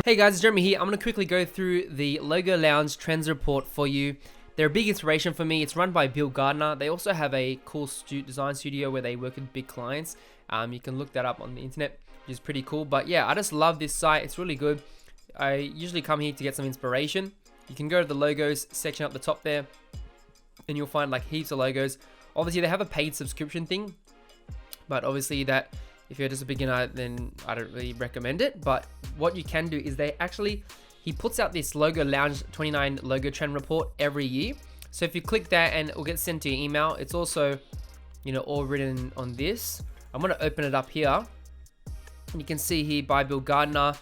Hey guys, it's Jeremy here. I'm going to quickly go through the Logo Lounge Trends Report for you. They're a big inspiration for me. It's run by Bill Gardner. They also have a cool design studio where they work with big clients. You can look that up on the internet, which is pretty cool. But yeah, I just love this site. It's really good. I usually come here to get some inspiration. You can go to the logos section up the top there, and you'll find like heaps of logos. Obviously, they have a paid subscription thing, but obviously that if you're just a beginner, then I don't really recommend it. But what you can do is he puts out this Logo Lounge 29 logo trend report every year. So if you click that, and it will get sent to your email. It's also, all written on this. I'm going to open it up here. And you can see here by Bill Gardner,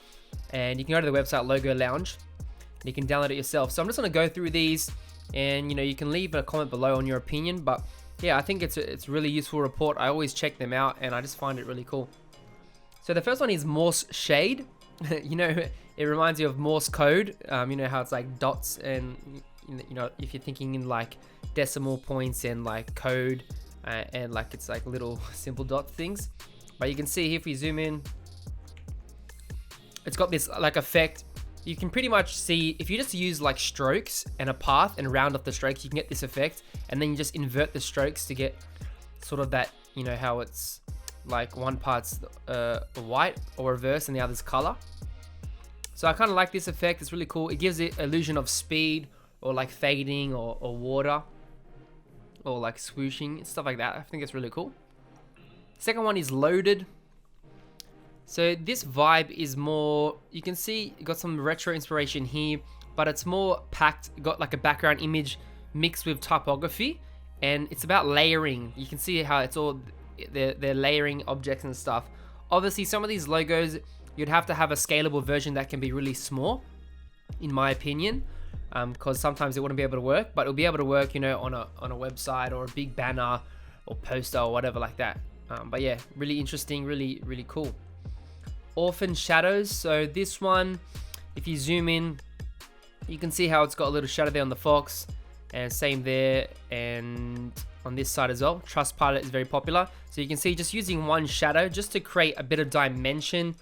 and you can go to the website Logo Lounge, and you can download it yourself. So I'm just going to go through these, and you can leave a comment below on your opinion. But yeah, I think it's a really useful report. I always check them out, and I just find it really cool. So the first one is Morse Shade. It reminds you of Morse code. You know how it's like dots, and if you're thinking in like decimal points and like code, and like it's like little simple dot things. But you can see here, if we zoom in, it's got this like effect. You can pretty much see, if you just use like strokes and a path and round off the strokes, you can get this effect. And then you just invert the strokes to get sort of that, how it's like one part's white or reverse and the other's color. So I kind of like this effect. It's really cool. It gives the illusion of speed, or like fading, or water, or like swooshing, stuff like that. I think it's really cool. Second one is Loaded. So this vibe is more, you can see you got some retro inspiration here, but it's more packed, got like a background image mixed with typography, and it's about layering. You can see how it's all, they're layering objects and stuff. Obviously, some of these logos, you'd have to have a scalable version that can be really small, in my opinion, because sometimes it wouldn't be able to work, but it'll be able to work, on a website or a big banner or poster or whatever like that. But yeah, really interesting, really, really cool. Orphan Shadows. So this one, if you zoom in, you can see how it's got a little shadow there on the fox, and same there, and on this side as well. Trustpilot is very popular. So you can see just using one shadow just to create a bit of dimension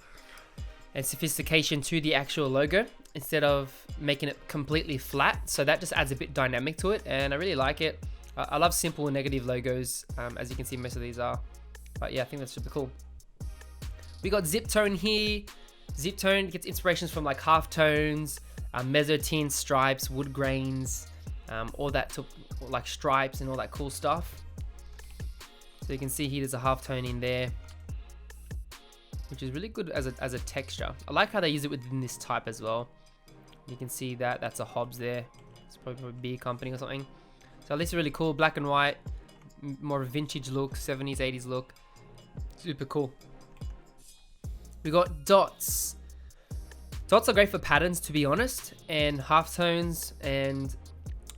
and sophistication to the actual logo, instead of making it completely flat. So that just adds a bit dynamic to it, and I really like it. I love simple and negative logos, as you can see most of these are. But yeah, I think that's super cool. We got Zip Tone here. Zip Tone gets inspirations from like halftones, mezzotint, stripes, wood grains, all that took like stripes and all that cool stuff. So you can see here there's a halftone in there, which is really good as a texture. I like how they use it within this type as well. You can see that that's a Hobbs there. It's probably from a beer company or something. So this is really cool, black and white, more of a vintage look, 70s, 80s look. Super cool. We got dots. Dots are great for patterns, to be honest, and halftones, and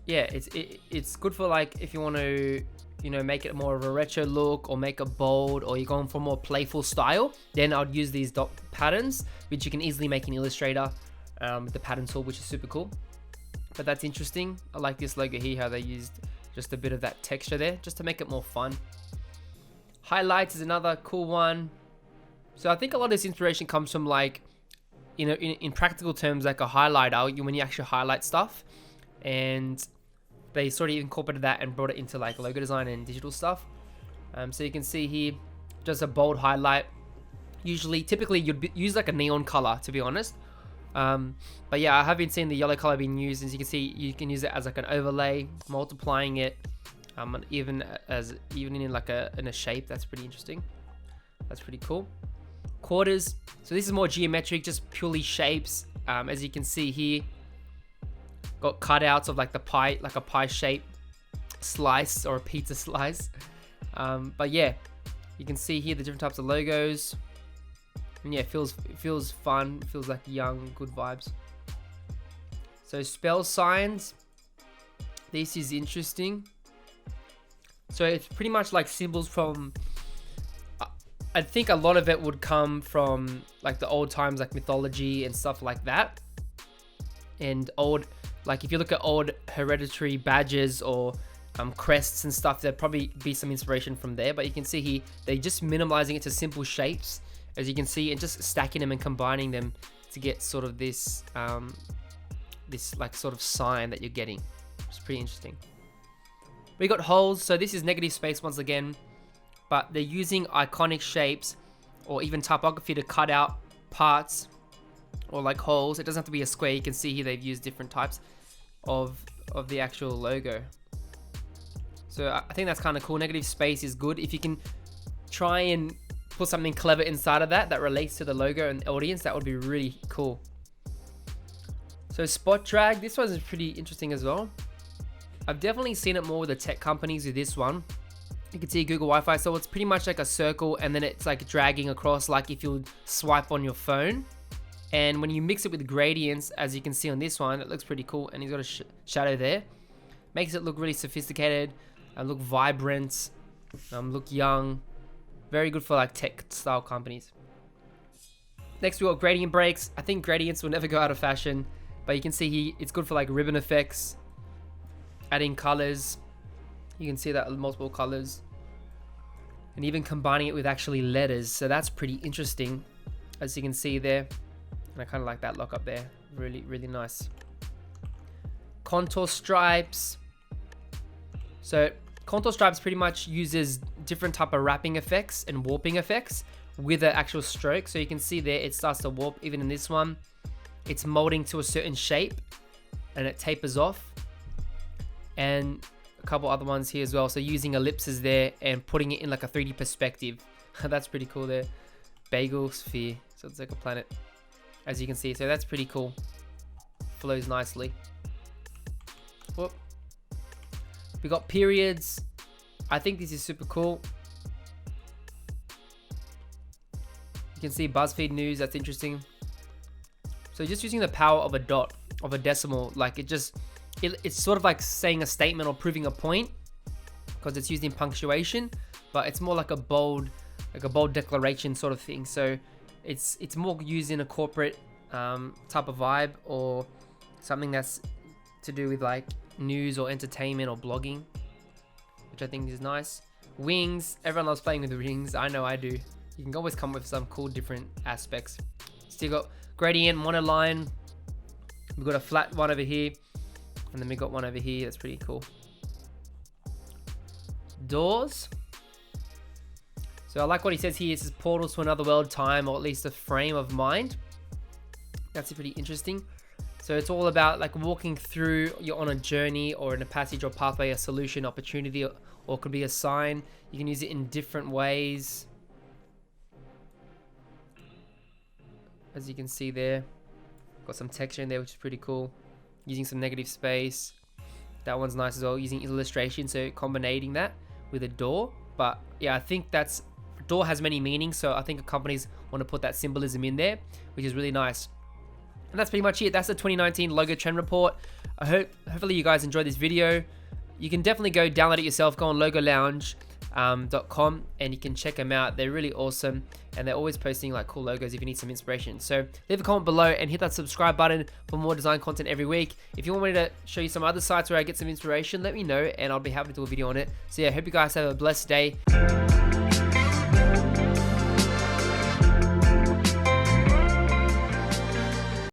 yeah, it's good for like if you want to, make it more of a retro look, or make it bold, or you're going for more playful style. Then I'd use these dot patterns, which you can easily make in Illustrator with the pattern tool, which is super cool. But that's interesting. I like this logo here, how they used just a bit of that texture there, just to make it more fun. Highlights is another cool one. So I think a lot of this inspiration comes from like, in practical terms, like a highlighter, when you actually highlight stuff, and they sort of incorporated that and brought it into like logo design and digital stuff. So you can see here, just a bold highlight. Typically you'd use like a neon color, to be honest. But yeah, I have been seeing the yellow color being used. As you can see, you can use it as like an overlay, multiplying it, and even in like in a shape. That's pretty interesting. That's pretty cool. Quarters. So this is more geometric, just purely shapes. As you can see here, got cutouts of like a pie shape slice, or a pizza slice. But yeah, you can see here the different types of logos. And yeah, it feels fun, feels like young, good vibes. So spell signs. This is interesting. So it's pretty much like symbols from, I think a lot of it would come from like the old times, like mythology and stuff like that. And like if you look at old hereditary badges or crests and stuff, there'd probably be some inspiration from there. But you can see here, they're just minimalizing it to simple shapes, as you can see, and just stacking them and combining them to get sort of this this like sort of sign that you're getting. It's pretty interesting. We got holes, so this is negative space once again, but they're using iconic shapes or even typography to cut out parts or like holes. It doesn't have to be a square. You can see here they've used different types of the actual logo. So I think that's kind of cool. Negative space is good. If you can try and put something clever inside of that relates to the logo and the audience, that would be really cool. So spot drag, this one is pretty interesting as well. I've definitely seen it more with the tech companies with this one. You can see Google Wi-Fi, so it's pretty much like a circle and then it's like dragging across like if you swipe on your phone. And when you mix it with gradients, as you can see on this one, it looks pretty cool, and he's got a shadow there. Makes it look really sophisticated, look vibrant, look young. Very good for like tech style companies. Next we got gradient breaks. I think gradients will never go out of fashion, but you can see here it's good for like ribbon effects, adding colors. You can see that multiple colors, and even combining it with actually letters. So that's pretty interesting, as you can see there. And I kind of like that lock up there. Really, really nice. Contour stripes. So contour stripes pretty much uses different type of wrapping effects and warping effects with an actual stroke. So you can see there it starts to warp. Even in this one, it's molding to a certain shape and it tapers off. And a couple other ones here as well. So using ellipses there and putting it in like a 3D perspective. That's pretty cool there. Bagel sphere. So it's like a planet, as you can see. So that's pretty cool. Flows nicely. Whoop. We got periods. I think this is super cool. You can see BuzzFeed News. That's interesting. So just using the power of a dot, of a decimal, like it's sort of like saying a statement or proving a point, because it's used in punctuation, but it's more like a bold declaration sort of thing. So it's more used in a corporate type of vibe, or something that's to do with like news or entertainment or blogging, which I think is nice. Wings, everyone loves playing with the rings. I know I do. You can always come up with some cool different aspects. Still got gradient, monoline. We've got a flat one over here, and then we got one over here. That's pretty cool. Doors. So I like what he says here. It says portals to another world, time, or at least a frame of mind. That's pretty interesting. So it's all about like walking through, you're on a journey or in a passage or pathway, a solution, opportunity, or it could be a sign. You can use it in different ways. As you can see there, got some texture in there, which is pretty cool. Using some negative space. That one's nice as well, using illustration, so combining that with a door. But yeah, I think door has many meanings, so I think companies want to put that symbolism in there, which is really nice. And that's pretty much it. That's the 2019 logo trend report. Hopefully you guys enjoyed this video. You can definitely go download it yourself. Go on logolounge.com and you can check them out. They're really awesome, and they're always posting like cool logos if you need some inspiration. So leave a comment below and hit that subscribe button for more design content every week. If you want me to show you some other sites where I get some inspiration, let me know and I'll be happy to do a video on it. So yeah, hope you guys have a blessed day.